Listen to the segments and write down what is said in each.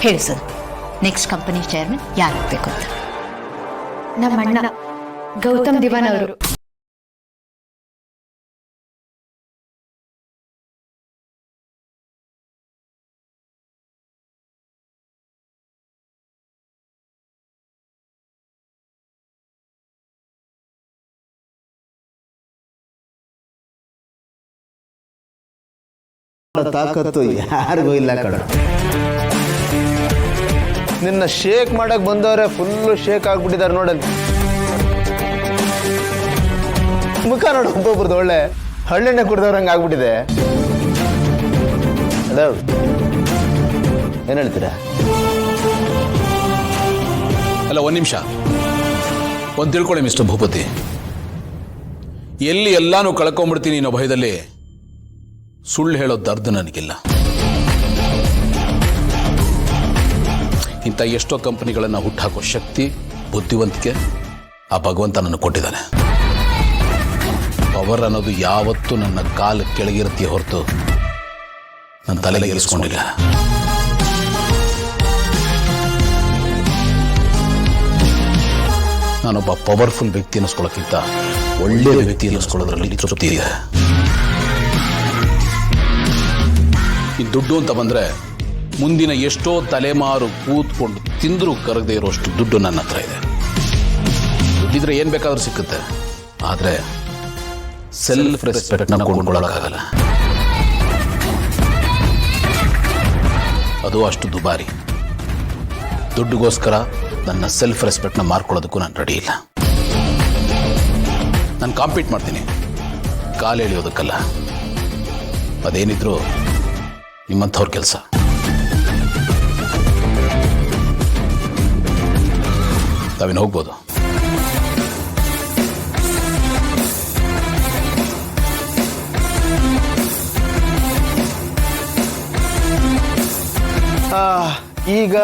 ಹೇಳಿ sir, next company chairman ಯಾರಾಗಬೇಕು ಅಂತ? ನಮ್ಮ ಅಣ್ಣ ಗೌತಮ್ ದಿವಾನ್ ಅವರು. ತಾಕತ್ತು ಯಾರಿಗೂ ಇಲ್ಲ ಕಣ. ನಿನ್ನ ಶೇಕ್ ಮಾಡಕ್ ಬಂದವ್ರೆ ಫುಲ್ಲು ಶೇಕ್ ಆಗ್ಬಿಟ್ಟಿದ್ದಾರೆ ನೋಡಲ್ಲಿ. ಮುಖ ನೋಡು, ಒಬ್ಬೊಬ್ರದ್ದು ಒಳ್ಳೆ ಹಳ್ಳೆಣ್ಣೆ ಕುಡ್ದವ್ರಂಗೆ ಆಗ್ಬಿಟ್ಟಿದೆ. ಹಲೋ, ಏನ್ ಹೇಳ್ತೀರಾ? ಅಲ್ಲ, ಒಂದು ನಿಮಿಷ, ಒಂದು ತಿಳ್ಕೊಳ್ಳಿ ಮಿಸ್ಟರ್ ಭೂಪತಿ. ಎಲ್ಲಿ ಎಲ್ಲಾನು ಕಳ್ಕೊಂಡ್ಬಿಡ್ತೀನಿ ಅನ್ನೋ ಭಯದಲ್ಲಿ ಸುಳ್ಳು ಹೇಳೋ ದರ್ದ ನನಗಿಲ್ಲ. ಇಂಥ ಎಷ್ಟೋ ಕಂಪನಿಗಳನ್ನು ಹುಟ್ಟಾಕೋ ಶಕ್ತಿ, ಬುದ್ಧಿವಂತಿಕೆ ಆ ಭಗವಂತ ನನಗೆ ಕೊಟ್ಟಿದ್ದಾನೆ. ಪವರ್ ಅನ್ನೋದು ಯಾವತ್ತೂ ನನ್ನ ಕಾಲ ಕೆಳಗಿರುತ್ತೆ ಹೊರತು ನನ್ನ ತಲೆಗೆ ಇರಿಸ್ಕೊಂಡಿಲ್ಲ. ನಾನೊಬ್ಬ ಪವರ್ಫುಲ್ ವ್ಯಕ್ತಿ ಅನ್ನಿಸ್ಕೊಳ್ಳೋಕ್ಕಿಂತ ಒಳ್ಳೆಯ ವ್ಯಕ್ತಿ ಅನ್ನಿಸ್ಕೊಳ್ಳೋದ್ರಲ್ಲಿ ತೃಪ್ತಿ ಇದೆ. ಈ ದುಡ್ಡು ಅಂತ ಬಂದರೆ ಮುಂದಿನ ಎಷ್ಟೋ ತಲೆಮಾರು ಕೂತ್ಕೊಂಡು ತಿಂದರೂ ಕರಗದೆ ಇರೋಷ್ಟು ದುಡ್ಡು ನನ್ನ ಹತ್ರ ಇದೆ. ದುಡ್ಡಿದ್ರೆ ಏನು ಬೇಕಾದ್ರೂ ಸಿಕ್ಕುತ್ತೆ, ಆದರೆ ಸೆಲ್ಫ್ ರೆಸ್ಪೆಕ್ಟ್ನ ಕೊಂಡ್ಕೊಳ್ಳೋಕ್ಕಾಗಲ್ಲ. ಅದು ಅಷ್ಟು ದುಬಾರಿ. ದುಡ್ಡುಗೋಸ್ಕರ ನನ್ನ ಸೆಲ್ಫ್ ರೆಸ್ಪೆಕ್ಟ್ನ ಮಾರ್ಕೊಳ್ಳೋದಕ್ಕೂ ನಾನು ರೆಡಿ ಇಲ್ಲ. ನಾನು ಕಾಂಪೀಟ್ ಮಾಡ್ತೀನಿ, ಕಾಲು ಎಳೆಯೋದಕ್ಕಲ್ಲ. ಅದೇನಿದ್ರು ನಿಮ್ಮಂಥವ್ರ ಕೆಲಸ. ತಾವೇನು ಹೋಗ್ಬೋದು. ಈಗ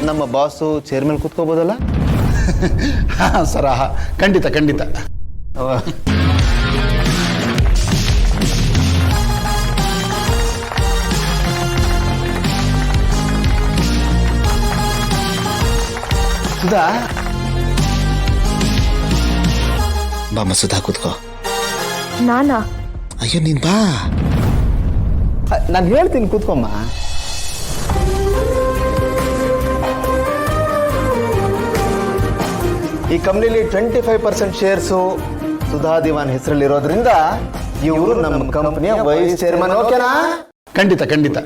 ನಮ್ಮ ಬಾಸು ಚೇರ್ ಮೇಲೆ ಕೂತ್ಕೋಬೋದಲ್ಲ? ಸರ, ಖಂಡಿತ ಖಂಡಿತ. ಸುಧಾ, ಬಾಮ್ಮ ಸುಧಾ, ಕೂತ್ಕೋ. ನಾನಾ? ಅಯ್ಯೋ, ನೀನ್ ಬಾ. ನಾನು ಹೇಳ್ತೀನಿ, ಕೂತ್ಕೊಮ್ಮ. ಈ ಕಂಪ್ನಿಲಿ 25% ಶೇರ್ಸು ಸುಧಾ ದಿವಾನ್ ಹೆಸರಲ್ಲಿರೋದ್ರಿಂದ ಇವರು ನಮ್ಮ ಕಂಪನಿಯ ವೈಸ್ ಚೇರ್ಮನ್. ಓಕೆನಾ? ಖಂಡಿತ ಖಂಡಿತ.